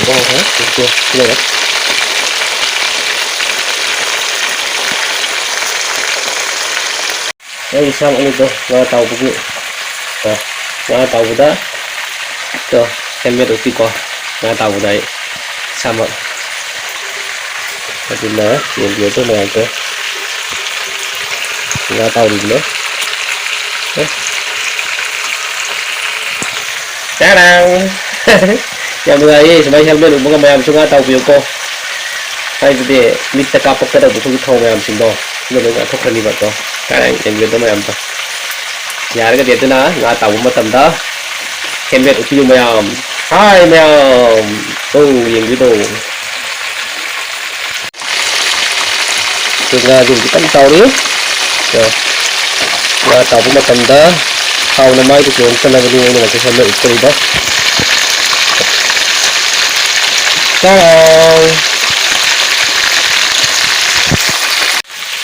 이거 먹어요? 이렇게 기다려. 여기 참 ini tuh nggak tahu buku. Nah, nggak tahu dah. Tuh, handmade uti kok. Nggak tahu dah sama. Jadi lah, yang dia tuh nggak tuh. Nggak tahu dulu. Tarang. Yang mulai sebagai handmade bukan mayam sungai tahu bioko. Hai jadi minta kapok kada buku tahu mayam sindo. Ini mereka tuh kali bato. Karena yang gitu mayam tuh. Ya harga dia tuh nah nggak tahu macam dah. Handmade uti mayam. Hai mayam. Tuh yang gitu. Tinggal kita tahu nih. Nggak tahu macam dah. Tahu nama itu sih. Kita lagi ini masih handmade uti dah. Ciao.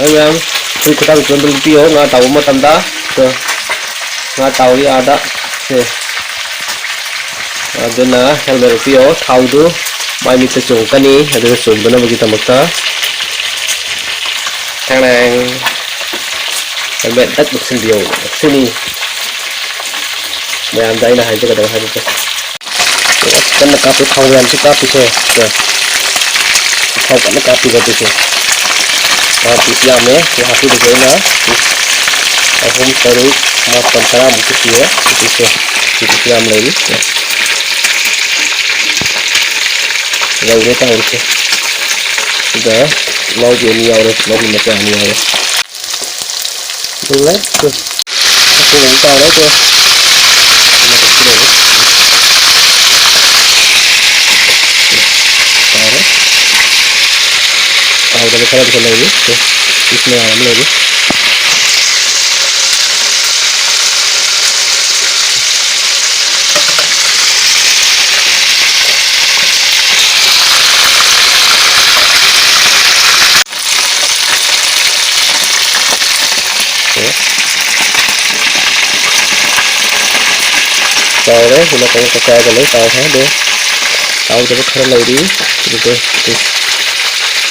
Hai mayam. Kita jual video nggak tahu macam dah. Nggak tahu ya ada. Ada nah handmade video tahu tuh. Mai minta cungkan nih. Ada cungkan apa kita makan. Karena handmade đất được xin điều sini mày làm đây là hay cho cái đầu hay được cái nó cặp cái thau làm cái cặp cái xe thau cái nó cặp cái xe và tiếp theo nữa thì học được cái nữa ở hôm sau đấy mà còn cả một cái kia cái xe thì cái làm lấy rồi cái tàu xe đó lâu chuyện nhiều rồi lâu mình làm nhiều rồi lấy tôi cũng to đấy tôi tahu dari saya bisa lagi tuh bismillah lagi tahu deh kita kayak kakak kali tahu saya deh tahu jadi keren lagi gitu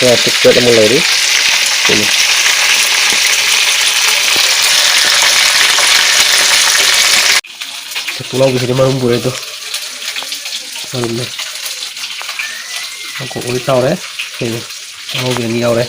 kreatif buat mulai ini pulau bisa dimarumbur itu marumbur aku udah tahu deh ini tahu gini tahu deh